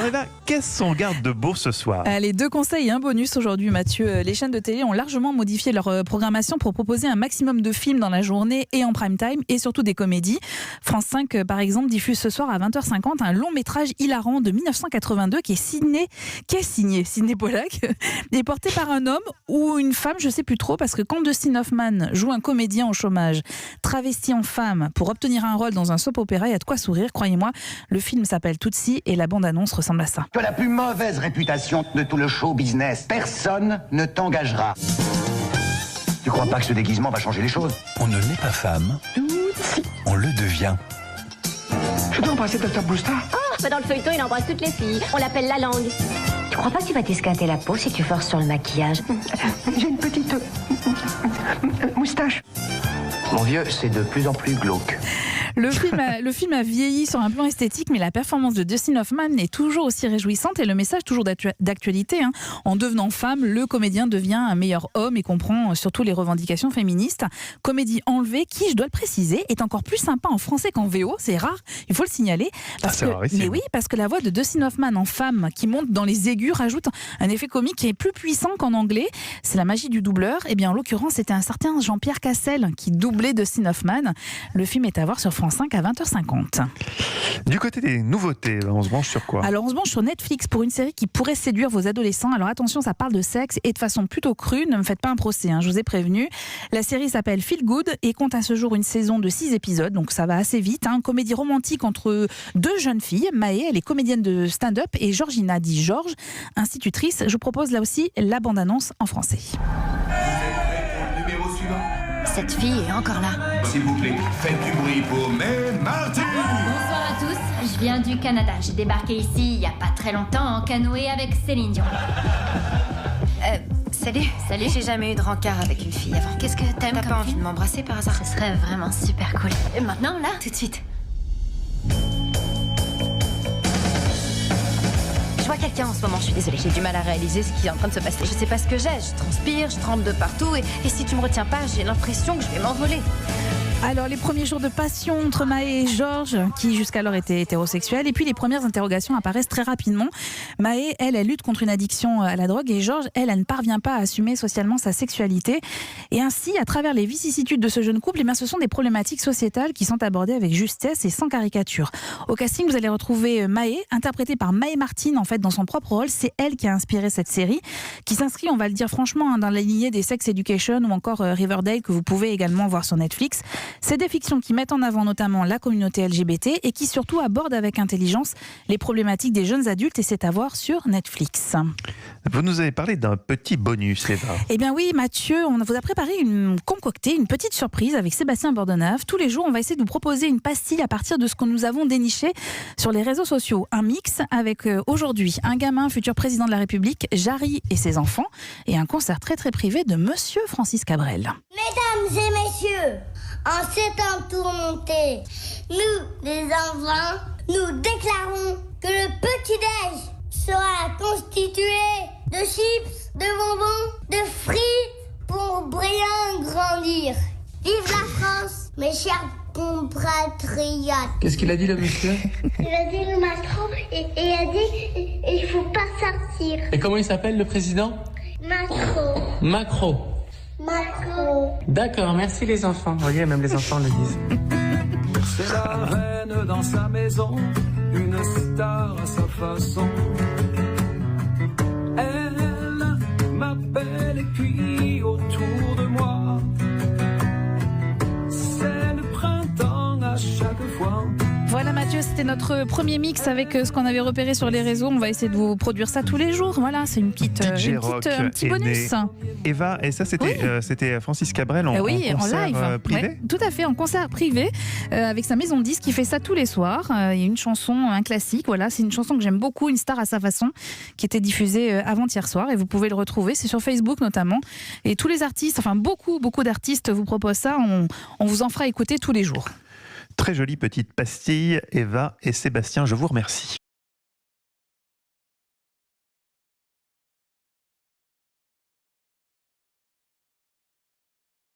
Eva, qu'est-ce qu'on regarde de beau ce soir? Les 2 conseils et un bonus aujourd'hui, Mathieu. Les chaînes de télé ont largement modifié leur programmation pour proposer un maximum de films dans la journée et en prime time, et surtout des comédies. France 5, par exemple, diffuse ce soir à 20h50 un long métrage hilarant de 1982 qui est signé Sidney Pollack, et porté par un homme ou une femme, je sais plus trop, parce que quand Dustin Hoffman joue un comédien au chômage, travesti en femme, pour obtenir un rôle dans un soap-opéra, il y a de quoi sourire, croyez-moi. Le film s'appelle Tootsie et la bande-annonce ressemble à ça. Tu as la plus mauvaise réputation de tout le show business. Personne ne t'engagera. Tu crois pas que ce déguisement va changer les choses? On ne l'est pas femme, on le devient. Je dois embrasser Dr. Brewster. Dans le feuilleton, il embrasse toutes les filles. On l'appelle la langue. Tu crois pas que tu vas t'esquinter la peau si tu forces sur le maquillage? J'ai une petite moustache. Mon vieux, c'est de plus en plus glauque. Le film a vieilli sur un plan esthétique, mais la performance de Dustin Hoffman est toujours aussi réjouissante et le message toujours d'actualité. En devenant femme, le comédien devient un meilleur homme et comprend surtout les revendications féministes. Comédie enlevée qui, je dois le préciser, est encore plus sympa en français qu'en VO. C'est rare, il faut le signaler. Mais oui, parce que la voix de Dustin Hoffman en femme qui monte dans les aigus rajoute un effet comique qui est plus puissant qu'en anglais. C'est la magie du doubleur. Et bien en l'occurrence, c'était un certain Jean-Pierre Cassel qui doublait Dustin Hoffman. Le film est à voir sur France 5 à 20h50. Du côté des nouveautés, on se branche sur quoi? Alors on se branche sur Netflix pour une série qui pourrait séduire vos adolescents. Alors attention, ça parle de sexe et de façon plutôt crue, ne me faites pas un procès, je vous ai prévenu. La série s'appelle Feel Good et compte à ce jour une saison de 6 épisodes, donc ça va assez vite. Comédie romantique entre 2 jeunes filles, Maë, elle est comédienne de stand-up, et Georgina, dit Georges, institutrice. Je vous propose là aussi la bande-annonce en français. Numéro suivant. Cette fille est encore là. S'il vous plaît, faites du bruit pour May Martin. Bonsoir à tous, je viens du Canada. J'ai débarqué ici il n'y a pas très longtemps en canoë avec Céline Dion. Salut. Salut. J'ai jamais eu de rencard avec une fille avant. Qu'est-ce que t'aimes T'as comme pas envie film? de m'embrasser par hasard? Ce serait vraiment super cool. Et maintenant, là? Tout de suite. Je vois quelqu'un en ce moment, je suis désolée, j'ai du mal à réaliser ce qui est en train de se passer. Je sais pas ce que j'ai, je transpire, je tremble de partout et si tu me retiens pas, j'ai l'impression que je vais m'envoler. Alors, les premiers jours de passion entre Maë et Georges, qui jusqu'alors étaient hétérosexuels, et puis les premières interrogations apparaissent très rapidement. Maë, elle lutte contre une addiction à la drogue, et Georges, elle ne parvient pas à assumer socialement sa sexualité. Et ainsi, à travers les vicissitudes de ce jeune couple, ce sont des problématiques sociétales qui sont abordées avec justesse et sans caricature. Au casting, vous allez retrouver Maë, interprétée par Mae Martin, en fait, dans son propre rôle. C'est elle qui a inspiré cette série, qui s'inscrit, on va le dire franchement, dans la lignée des Sex Education ou encore Riverdale, que vous pouvez également voir sur Netflix. C'est des fictions qui mettent en avant notamment la communauté LGBT et qui surtout abordent avec intelligence les problématiques des jeunes adultes, et c'est à voir sur Netflix. Vous nous avez parlé d'un petit bonus, Eva. Eh bien oui, Mathieu, on vous a préparé une petite surprise avec Sébastien Bordenave. Tous les jours, on va essayer de vous proposer une pastille à partir de ce que nous avons déniché sur les réseaux sociaux. Un mix avec aujourd'hui un gamin, futur président de la République, Jarry et ses enfants, et un concert très très privé de Monsieur Francis Cabrel. Mesdames et messieurs, en ces temps tourmentés, nous, les enfants, nous déclarons que le petit-déj sera constitué de chips, de bonbons, de frites pour brillant grandir. Vive la France, mes chers compatriotes. Qu'est-ce qu'il a dit, le monsieur? Il a dit le Macron et il a dit il faut pas sortir. Et comment il s'appelle, le président? Macron. Macron. Macron. D'accord, merci les enfants. Vous voyez, même les enfants le disent. C'est la reine dans sa maison, une star à sa façon. Elle m'appelle et puis autour de moi, c'est le printemps à chaque fois. Voilà Mathieu, c'était notre premier mix avec ce qu'on avait repéré sur les réseaux. On va essayer de vous produire ça tous les jours. Voilà, c'est un petit bonus. Eva, et ça c'était Francis Cabrel en concert en live, privé. Ouais, tout à fait, en concert privé avec sa maison de disques qui fait ça tous les soirs. Il y a une chanson, un classique, voilà, c'est une chanson que j'aime beaucoup, Une star à sa façon, qui était diffusée avant-hier soir et vous pouvez le retrouver, c'est sur Facebook notamment. Et tous les artistes, enfin beaucoup d'artistes vous proposent ça, on vous en fera écouter tous les jours. Très jolie petite pastille, Eva et Sébastien, je vous remercie.